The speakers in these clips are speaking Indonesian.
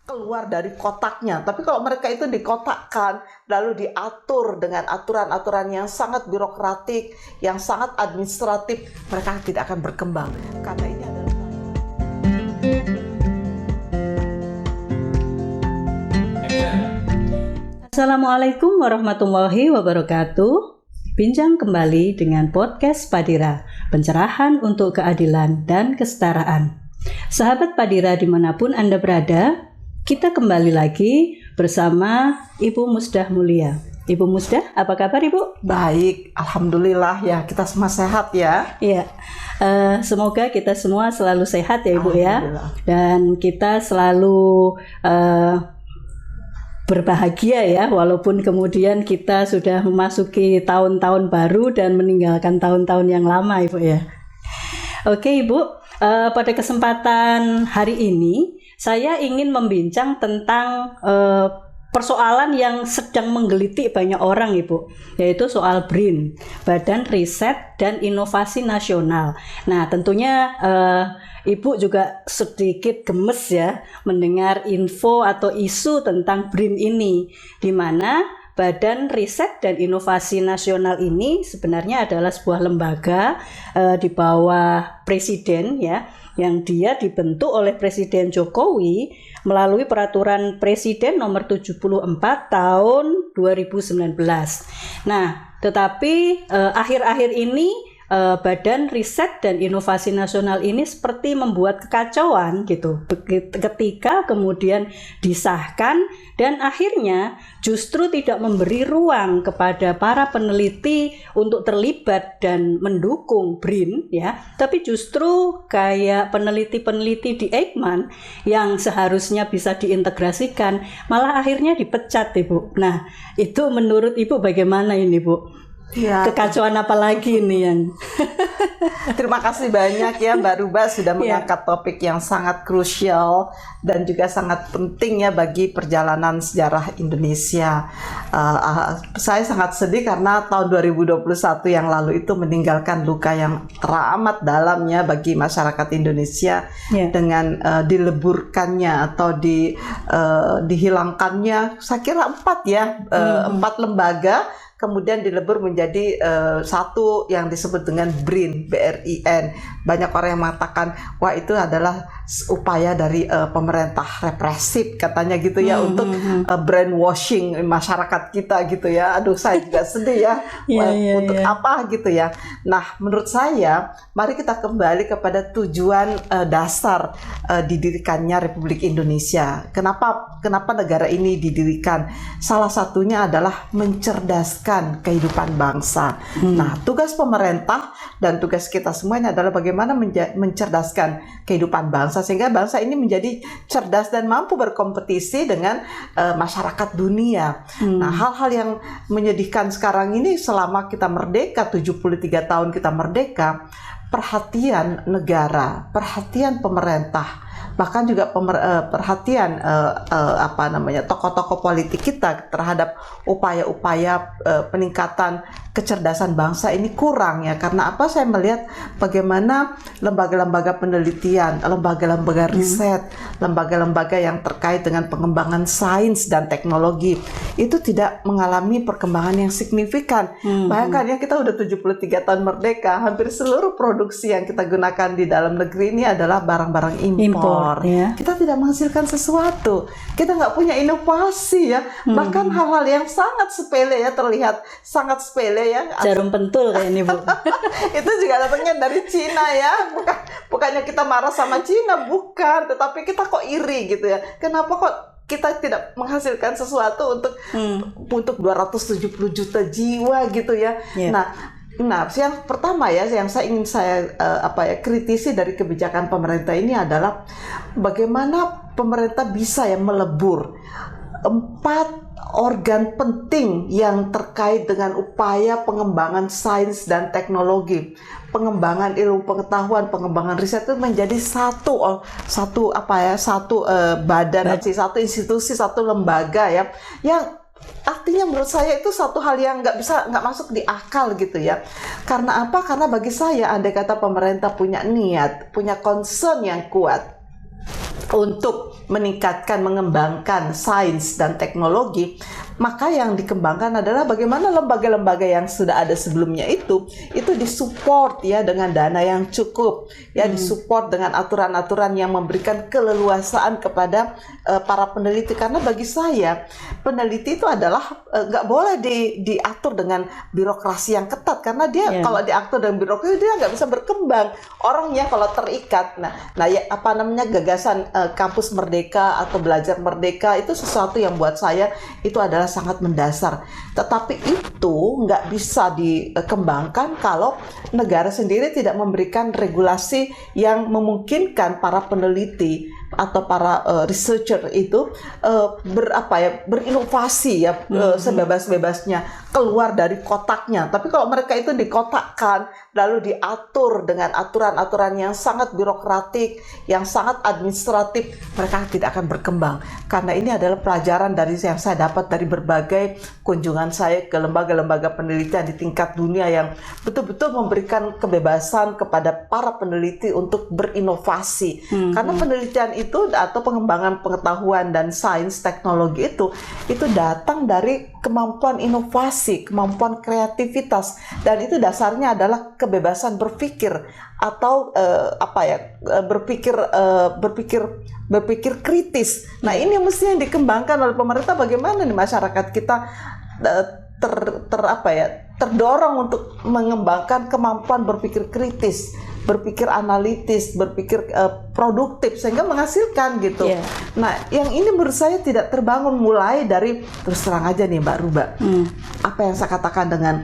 keluar dari kotaknya. Tapi kalau mereka itu dikotakkan, lalu diatur dengan aturan-aturan yang sangat birokratik, yang sangat administratif, mereka tidak akan berkembang. Karena ini adalah Assalamualaikum warahmatullahi wabarakatuh. Bincang kembali dengan podcast Padira, pencerahan untuk keadilan dan kesetaraan. Sahabat Padira dimanapun Anda berada, kita kembali lagi bersama Ibu Musdah Mulia. Ibu Musdah, apa kabar Ibu? baik, alhamdulillah ya, kita semua sehat ya. Iya, semoga kita semua selalu sehat ya Ibu ya. Dan kita selalu berbahagia ya, walaupun kemudian kita sudah memasuki tahun-tahun baru dan meninggalkan tahun-tahun yang lama Ibu ya. Oke Ibu, pada kesempatan hari ini saya ingin membincang tentang persoalan yang sedang menggelitik banyak orang Ibu, yaitu soal BRIN, Badan Riset dan Inovasi Nasional. Nah tentunya Ibu juga sedikit gemes ya mendengar info atau isu tentang BRIN ini, di mana Badan Riset dan Inovasi Nasional ini sebenarnya adalah sebuah lembaga di bawah Presiden ya, yang dia dibentuk oleh Presiden Jokowi melalui Peraturan Presiden nomor 74 tahun 2019. Nah, tetapi akhir-akhir ini Badan Riset dan Inovasi Nasional ini seperti membuat kekacauan gitu ketika kemudian disahkan, dan akhirnya justru tidak memberi ruang kepada para peneliti untuk terlibat dan mendukung BRIN ya, tapi justru kayak peneliti-peneliti di Eijkman yang seharusnya bisa diintegrasikan malah akhirnya dipecat Ibu. Nah, itu menurut Ibu bagaimana ini Bu? Ya, Kekacauan apa lagi ini yang terima kasih banyak ya Mbak Ruba sudah mengangkat topik yang sangat krusial dan juga sangat penting ya bagi perjalanan sejarah Indonesia. Saya sangat sedih karena tahun 2021 yang lalu itu meninggalkan luka yang teramat dalam ya bagi masyarakat Indonesia dengan dileburkannya atau dihilangkannya. Saya kira 4 lembaga kemudian dilebur menjadi satu yang disebut dengan BRIN, BRIN. Banyak orang yang mengatakan, wah itu adalah upaya dari pemerintah represif katanya gitu ya, untuk brainwashing masyarakat kita gitu ya. Aduh, saya juga sedih ya, untuk apa gitu ya. Nah, menurut saya, mari kita kembali kepada tujuan dasar didirikannya Republik Indonesia. Kenapa negara ini didirikan? Salah satunya adalah mencerdaskan kehidupan bangsa. Nah, tugas pemerintah dan tugas kita semuanya adalah bagaimana mencerdaskan kehidupan bangsa sehingga bangsa ini menjadi cerdas dan mampu berkompetisi dengan masyarakat dunia. Nah, hal-hal yang menyedihkan sekarang ini selama kita merdeka, 73 tahun kita merdeka, perhatian negara, perhatian pemerintah, bahkan juga perhatian tokoh-tokoh politik kita terhadap upaya-upaya peningkatan kecerdasan bangsa ini kurang ya. Karena apa? Saya melihat bagaimana lembaga-lembaga penelitian, lembaga-lembaga riset, lembaga-lembaga yang terkait dengan pengembangan sains dan teknologi itu tidak mengalami perkembangan yang signifikan. Bayangkan ya, kita udah 73 tahun merdeka, hampir seluruh produksi yang kita gunakan di dalam negeri ini adalah barang-barang impor. Kita tidak menghasilkan sesuatu, kita nggak punya inovasi ya. Bahkan hal-hal yang sangat sepele ya, terlihat sangat sepele ya, jarum pentul kayak ini Bu. Itu juga datangnya dari Cina ya. Bukannya kita marah sama Cina, bukan, tetapi kita kok iri gitu ya. Kenapa kok kita tidak menghasilkan sesuatu untuk 270 juta jiwa gitu ya. Nah, yang pertama ya, yang saya ingin kritisi dari kebijakan pemerintah ini adalah bagaimana pemerintah bisa melebur 4 organ penting yang terkait dengan upaya pengembangan sains dan teknologi, pengembangan ilmu pengetahuan, pengembangan riset itu menjadi satu badan, satu institusi, satu lembaga ya, yang artinya menurut saya itu satu hal yang nggak masuk di akal gitu ya. Karena apa? Karena bagi saya, andai kata pemerintah punya niat, punya concern yang kuat, untuk meningkatkan, mengembangkan sains dan teknologi, maka yang dikembangkan adalah bagaimana lembaga-lembaga yang sudah ada sebelumnya itu disupport ya dengan dana yang cukup, ya disupport dengan aturan-aturan yang memberikan keleluasaan kepada para peneliti. Karena bagi saya peneliti itu adalah nggak boleh diatur dengan birokrasi yang ketat, karena dia kalau diatur dengan birokrasi dia nggak bisa berkembang orangnya kalau terikat. Nah ya apa namanya gagasan kampus merdeka atau belajar merdeka itu sesuatu yang buat saya itu adalah sangat mendasar. Tetapi itu nggak bisa dikembangkan kalau negara sendiri tidak memberikan regulasi yang memungkinkan para peneliti atau para researcher itu berinovasi ya sebebas-bebasnya, keluar dari kotaknya. Tapi kalau mereka itu dikotakkan lalu diatur dengan aturan-aturan yang sangat birokratik, yang sangat administratif, mereka tidak akan berkembang. Karena ini adalah pelajaran dari yang saya dapat dari berbagai kunjungan saya ke lembaga-lembaga penelitian di tingkat dunia yang betul-betul memberikan kebebasan kepada para peneliti untuk berinovasi. Karena penelitian itu atau pengembangan pengetahuan dan sains teknologi itu datang dari kemampuan inovasi, kemampuan kreativitas, dan itu dasarnya adalah kebebasan berpikir atau berpikir kritis. Nah ini mesti yang dikembangkan oleh pemerintah. Bagaimana nih masyarakat kita terdorong untuk mengembangkan kemampuan berpikir kritis, berpikir analitis, berpikir produktif sehingga menghasilkan gitu. Nah, yang ini menurut saya tidak terbangun mulai dari terus terang aja nih Mbak Ruba. Apa yang saya katakan dengan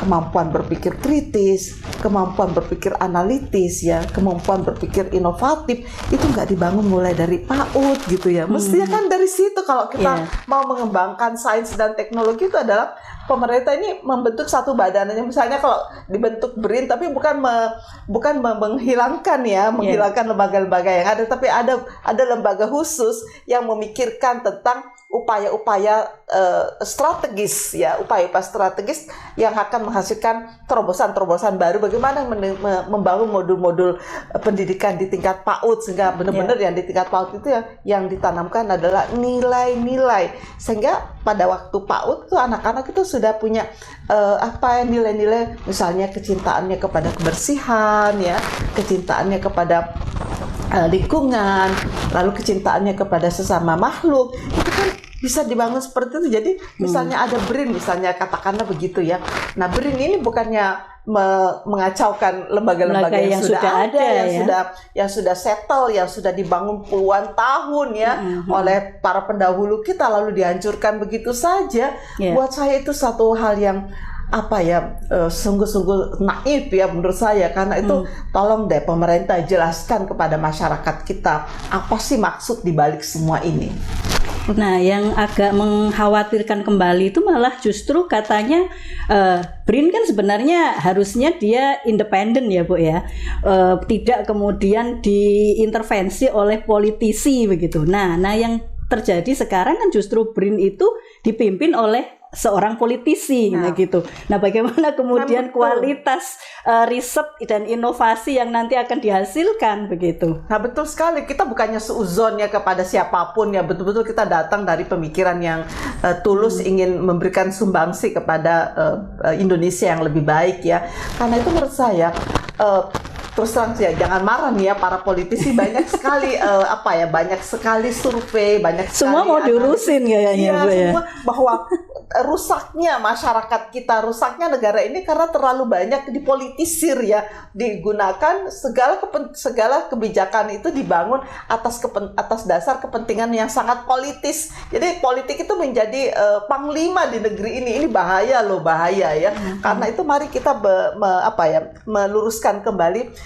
kemampuan berpikir kritis, kemampuan berpikir analitis ya, kemampuan berpikir inovatif itu nggak dibangun mulai dari PAUD gitu ya. Mestinya kan dari situ kalau kita mau mengembangkan sains dan teknologi itu adalah pemerintah ini membentuk satu badan. Misalnya kalau dibentuk BRIN tapi bukan menghilangkan lembaga-lembaga yang ada, tapi ada lembaga khusus yang memikirkan tentang upaya-upaya strategis ya, upaya-upaya strategis yang akan menghasilkan terobosan-terobosan baru, bagaimana membangun modul-modul pendidikan di tingkat PAUD sehingga benar-benar yang di tingkat PAUD itu yang ditanamkan adalah nilai-nilai, sehingga pada waktu PAUD itu anak-anak itu sudah punya nilai-nilai, misalnya kecintaannya kepada kebersihan ya, kecintaannya kepada lingkungan, lalu kecintaannya kepada sesama makhluk, itu kan bisa dibangun seperti itu. Jadi misalnya ada BRIN, misalnya katakanlah begitu ya. Nah BRIN ini bukannya mengacaukan lembaga-lembaga yang sudah ada, yang sudah settle, yang sudah dibangun puluhan tahun ya oleh para pendahulu kita, lalu dihancurkan begitu saja. Buat saya itu satu hal yang sungguh-sungguh naif ya menurut saya. Karena itu tolong deh pemerintah jelaskan kepada masyarakat kita apa sih maksud dibalik semua ini. Nah, yang agak mengkhawatirkan kembali itu malah justru katanya BRIN kan sebenarnya harusnya dia independen ya Bu ya, tidak kemudian diintervensi oleh politisi begitu. Nah yang terjadi sekarang kan justru BRIN itu dipimpin oleh seorang politisi gitu. Nah, bagaimana kemudian kualitas riset dan inovasi yang nanti akan dihasilkan begitu? Nah, betul sekali. Kita bukannya seuzon ya kepada siapapun ya, betul-betul kita datang dari pemikiran yang tulus ingin memberikan sumbangsi kepada Indonesia yang lebih baik ya. Karena itu menurut saya terus terang ya, jangan marah nih ya para politisi, banyak sekali banyak sekali survei, banyak semua sekali mau diurusin kayaknya Bu ya. Semua bahwa rusaknya masyarakat kita, rusaknya negara ini karena terlalu banyak dipolitisir ya, digunakan segala kebijakan itu dibangun atas dasar kepentingan yang sangat politis. Jadi politik itu menjadi panglima di negeri ini bahaya ya. Karena itu mari kita meluruskan kembali.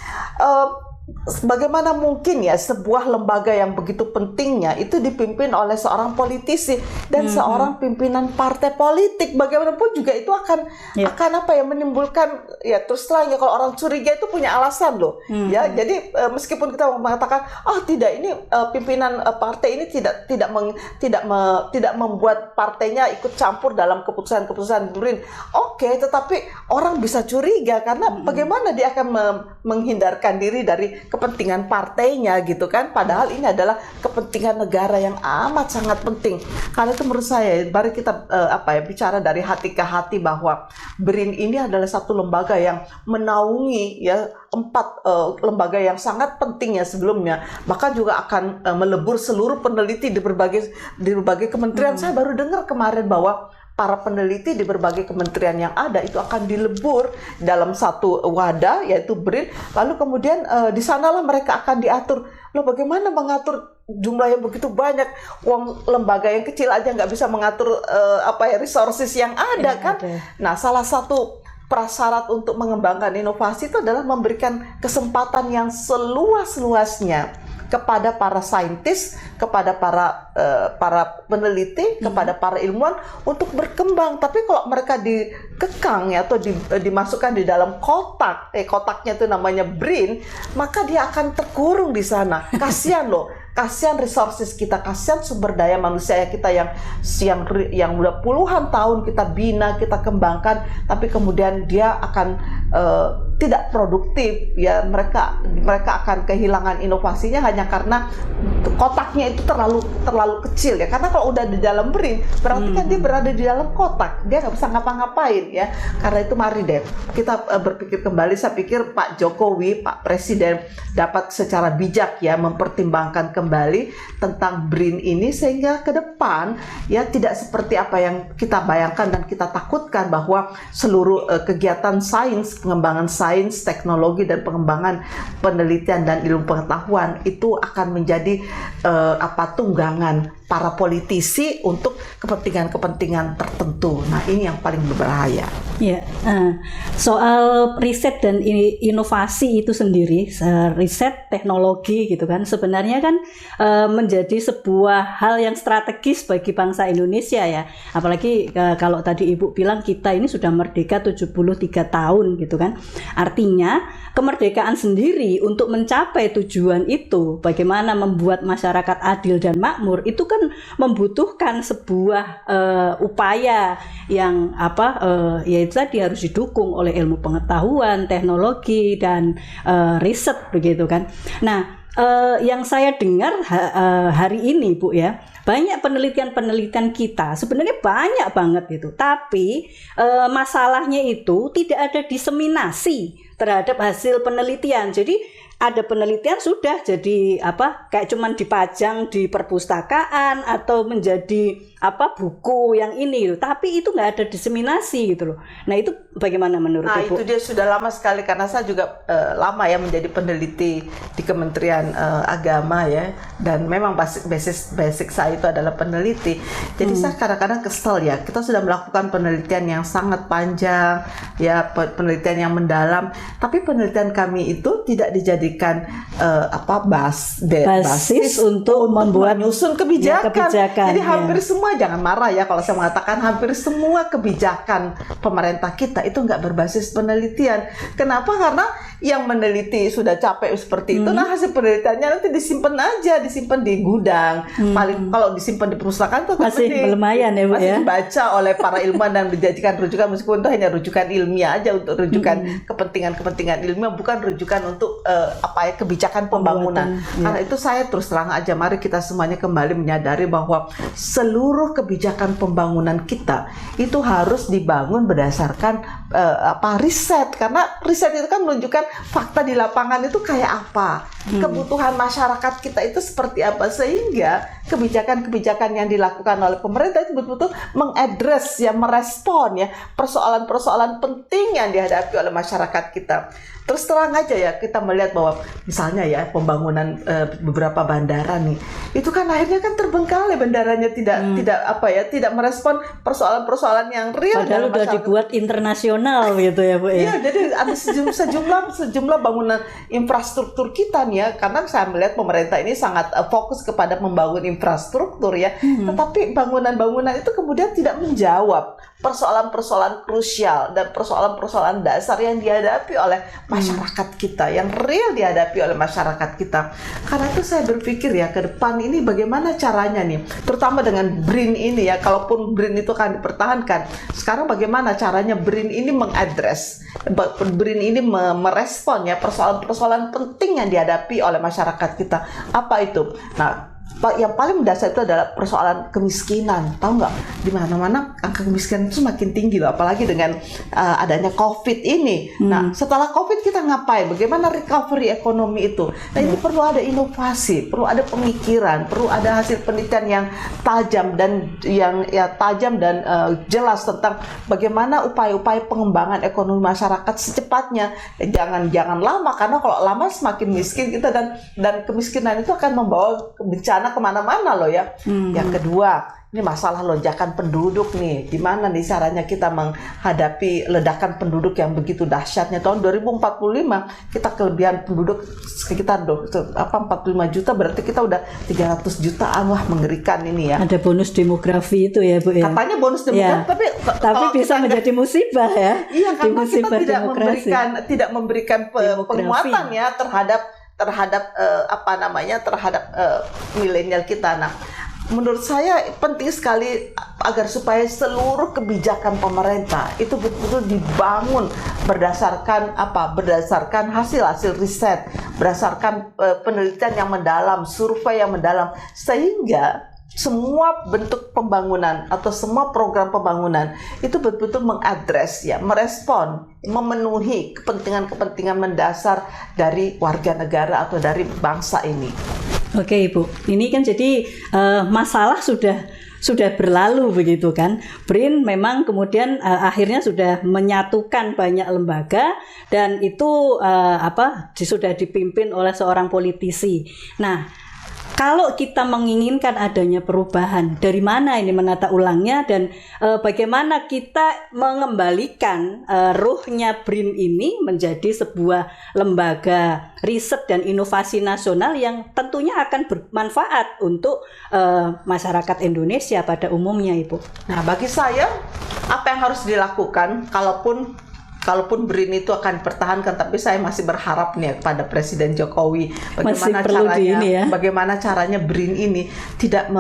Bagaimana mungkin ya sebuah lembaga yang begitu pentingnya itu dipimpin oleh seorang politisi dan seorang pimpinan partai politik. Bagaimanapun juga itu akan menimbulkan ya, terus terang ya, kalau orang curiga itu punya alasan loh ya. Jadi meskipun kita mengatakan tidak, ini pimpinan partai ini tidak membuat partainya ikut campur dalam keputusan-keputusan BRIN. Oke, tetapi orang bisa curiga karena bagaimana dia akan menghindarkan diri dari kepentingan partainya gitu kan, padahal ini adalah kepentingan negara yang amat sangat penting. Karena itu menurut saya mari kita bicara dari hati ke hati bahwa BRIN ini adalah satu lembaga yang menaungi ya 4 lembaga yang sangat penting ya sebelumnya, bahkan juga akan melebur seluruh peneliti di berbagai kementerian. Saya baru dengar kemarin bahwa para peneliti di berbagai kementerian yang ada itu akan dilebur dalam satu wadah yaitu BRIN, lalu kemudian di sanalah mereka akan diatur. Loh, bagaimana mengatur jumlah yang begitu banyak? Uang lembaga yang kecil aja nggak bisa mengatur resources yang ada kan? Nah, salah satu prasyarat untuk mengembangkan inovasi itu adalah memberikan kesempatan yang seluas-luasnya kepada para saintis, kepada para peneliti, kepada para ilmuwan untuk berkembang. Tapi kalau mereka dikekang ya atau dimasukkan di dalam kotak, kotaknya itu namanya BRIN, maka dia akan terkurung di sana. Kasihan loh. Kasihan resources kita, kasihan sumber daya manusia kita yang udah puluhan tahun kita bina, kita kembangkan, tapi kemudian dia akan tidak produktif ya, mereka akan kehilangan inovasinya hanya karena kotaknya itu terlalu kecil ya. Karena kalau udah di dalam BRIN berarti kan dia berada di dalam kotak, dia nggak bisa ngapa-ngapain ya. Karena itu mari deh kita berpikir kembali. Saya pikir Pak Jokowi, Pak Presiden dapat secara bijak ya mempertimbangkan kembali tentang BRIN ini sehingga ke depan ya tidak seperti apa yang kita bayangkan dan kita takutkan bahwa seluruh kegiatan sains, pengembangan sains, teknologi dan pengembangan penelitian dan ilmu pengetahuan itu akan menjadi tunggangan para politisi untuk kepentingan-kepentingan tertentu. Nah, ini yang paling berbahaya. Ya, soal riset dan inovasi itu sendiri, riset teknologi gitu kan, sebenarnya kan menjadi sebuah hal yang strategis bagi bangsa Indonesia ya. Apalagi kalau tadi Ibu bilang kita ini sudah merdeka 73 tahun gitu kan. Artinya kemerdekaan sendiri untuk mencapai tujuan itu, bagaimana membuat masyarakat adil dan makmur, itu kan membutuhkan sebuah upaya yang yaitu tadi harus didukung oleh ilmu pengetahuan, teknologi dan riset begitu kan. Nah, yang saya dengar hari ini Bu ya, banyak penelitian kita sebenarnya banyak banget gitu, tapi masalahnya itu tidak ada diseminasi terhadap hasil penelitian. Jadi ada penelitian sudah jadi kayak cuman dipajang di perpustakaan atau menjadi buku yang ini gitu. Tapi itu nggak ada diseminasi gitu loh. Nah, itu bagaimana menurut Ibu? Itu dia sudah lama sekali, karena saya juga lama ya menjadi peneliti di Kementerian Agama ya, dan memang basic saya itu adalah peneliti. Jadi saya kadang-kadang kesel ya, kita sudah melakukan penelitian yang sangat panjang ya, penelitian yang mendalam, tapi penelitian kami itu tidak dijadikan basis untuk menyusun kebijakan. Jadi hampir semua, jangan marah ya kalau saya mengatakan hampir semua kebijakan pemerintah kita itu nggak berbasis penelitian. Kenapa? Karena yang meneliti sudah capek seperti itu, nah hasil penelitiannya nanti disimpan di gudang. Paling kalau disimpan di perpustakaan itu masih lumayan ya Bu masih ya, dibaca oleh para ilmuwan dan dijadikan rujukan, meskipun itu hanya rujukan ilmiah aja, untuk rujukan kepentingan ilmiah, bukan rujukan untuk kebijakan pembangunan. Karena itu saya terus terang aja, mari kita semuanya kembali menyadari bahwa seluruh kebijakan pembangunan kita itu harus dibangun berdasarkan riset, karena riset itu kan menunjukkan fakta di lapangan itu kayak apa, kebutuhan masyarakat kita itu seperti apa, sehingga kebijakan-kebijakan yang dilakukan oleh pemerintah itu betul-betul mengadres ya, merespon ya persoalan-persoalan penting yang dihadapi oleh masyarakat kita. Terus terang aja ya, kita melihat bahwa misalnya ya pembangunan beberapa bandara nih, itu kan akhirnya kan terbengkalai, bandaranya tidak merespon persoalan-persoalan yang real. Padahal udah dibuat internasional gitu ya Bu ya. Iya, jadi ada sejumlah bangunan infrastruktur kita nih ya, karena saya melihat pemerintah ini sangat fokus kepada membangun infrastruktur ya, tetapi bangunan-bangunan itu kemudian tidak menjawab persoalan-persoalan krusial dan persoalan-persoalan dasar yang dihadapi oleh masyarakat kita, yang real dihadapi oleh masyarakat kita. Karena itu saya berpikir ya, ke depan ini bagaimana caranya nih, terutama dengan BRIN ini ya, kalaupun BRIN itu akan dipertahankan, sekarang bagaimana caranya BRIN ini mengadres, BRIN ini merespon ya persoalan-persoalan penting yang dihadapi oleh masyarakat kita. Apa itu? Nah, yang paling mendasar itu adalah persoalan kemiskinan. Tahu nggak, di mana-mana angka kemiskinan itu semakin tinggi loh, apalagi dengan adanya COVID ini. Nah, setelah COVID kita ngapain? Bagaimana recovery ekonomi itu? Nah, ini perlu ada inovasi, perlu ada pemikiran, perlu ada hasil penelitian yang tajam dan jelas tentang bagaimana upaya-upaya pengembangan ekonomi masyarakat secepatnya. Jangan lama, karena kalau lama semakin miskin kita, dan kemiskinan itu akan membawa bencana kemana-mana loh ya. Yang kedua, ini masalah lonjakan penduduk nih. Gimana nih caranya kita menghadapi ledakan penduduk yang begitu dahsyatnya? Tahun 2045 kita kelebihan penduduk sekitar 45 juta, berarti kita udah 300 jutaan. Wah, mengerikan ini ya. Ada bonus demografi itu ya Bu ya. Katanya bonus demografi, ya. tapi bisa menjadi musibah ya. Iya, karena kita tidak memberikan penguatan ya terhadap milenial kita. Nah, menurut saya penting sekali agar supaya seluruh kebijakan pemerintah itu betul-betul dibangun berdasarkan hasil riset, berdasarkan penelitian yang mendalam, survei yang mendalam, sehingga semua bentuk pembangunan atau semua program pembangunan itu betul-betul mengadres ya, merespon, memenuhi kepentingan-kepentingan mendasar dari warga negara atau dari bangsa ini. Oke Ibu, ini kan jadi masalah sudah berlalu begitu kan. BRIN memang kemudian akhirnya sudah menyatukan banyak lembaga, dan itu sudah dipimpin oleh seorang politisi. Nah, kalau kita menginginkan adanya perubahan, dari mana ini menata ulangnya, dan bagaimana kita mengembalikan ruhnya BRIN ini menjadi sebuah lembaga riset dan inovasi nasional yang tentunya akan bermanfaat untuk masyarakat Indonesia pada umumnya, Ibu. Nah, bagi saya apa yang harus dilakukan, kalaupun BRIN itu akan dipertahankan, tapi saya masih berharap nih kepada Presiden Jokowi bagaimana caranya BRIN ini tidak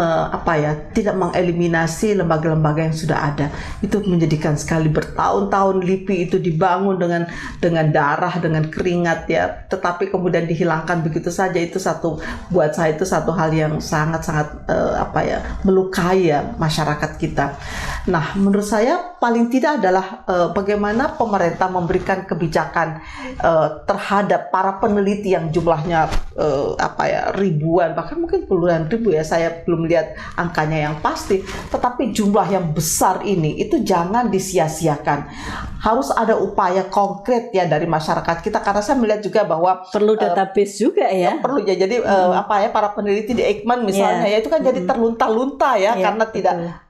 mengeliminasi lembaga-lembaga yang sudah ada. Itu menjadikan sekali bertahun-tahun LIPI itu dibangun dengan darah, dengan keringat ya, tetapi kemudian dihilangkan begitu saja. Itu buat saya itu satu hal yang sangat-sangat melukai ya masyarakat kita. Nah, menurut saya paling tidak adalah bagaimana pemerintah memberikan kebijakan terhadap para peneliti yang jumlahnya ribuan, bahkan mungkin puluhan ribu ya, saya belum lihat angkanya yang pasti, tetapi jumlah yang besar ini itu jangan disia-siakan. Harus ada upaya konkret ya dari masyarakat kita, karena saya melihat juga bahwa perlu database juga ya. Perlu ya, jadi para peneliti di Eijkman misalnya ya itu kan jadi terlunta-lunta ya,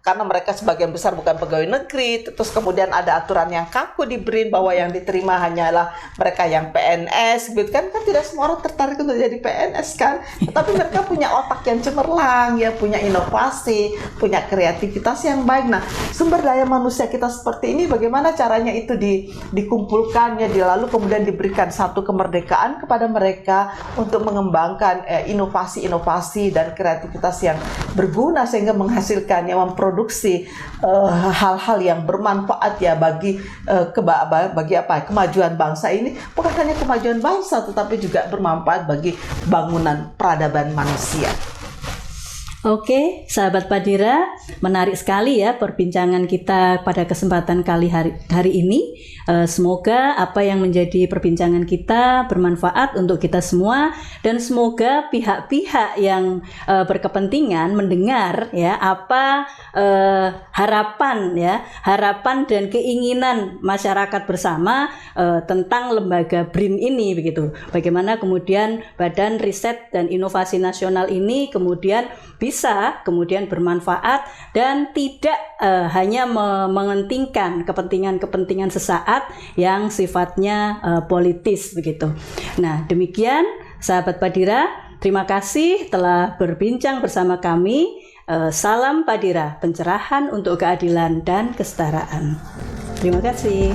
karena mereka sebagian besar bukan pegawai negeri, terus kemudian ada aturan yang kaku di BRIN bahwa yang diterima hanyalah mereka yang PNS gitu kan tidak semua orang tertarik untuk jadi PNS kan, tapi mereka punya otak yang cemerlang ya, punya inovasi, punya kreativitas yang baik. Nah, sumber daya manusia kita seperti ini bagaimana caranya itu dikumpulkan ya, lalu kemudian diberikan satu kemerdekaan kepada mereka untuk mengembangkan inovasi-inovasi dan kreativitas yang berguna sehingga menghasilkan yang memproduksi hal-hal yang bermanfaat ya bagi kemajuan bangsa ini, bukan hanya kemajuan bangsa tetapi juga bermanfaat bagi bangunan peradaban manusia. Oke, sahabat Padira, menarik sekali ya perbincangan kita pada kesempatan hari ini. Semoga apa yang menjadi perbincangan kita bermanfaat untuk kita semua, dan semoga pihak-pihak yang berkepentingan mendengar ya apa harapan dan keinginan masyarakat bersama tentang lembaga BRIN ini begitu. Bagaimana kemudian Badan Riset dan Inovasi Nasional ini kemudian bisa kemudian bermanfaat dan tidak hanya mementingkan kepentingan-kepentingan sesaat yang sifatnya politis begitu. Nah, demikian sahabat Padira, terima kasih telah berbincang bersama kami. Salam Padira, pencerahan untuk keadilan dan kesetaraan. Terima kasih.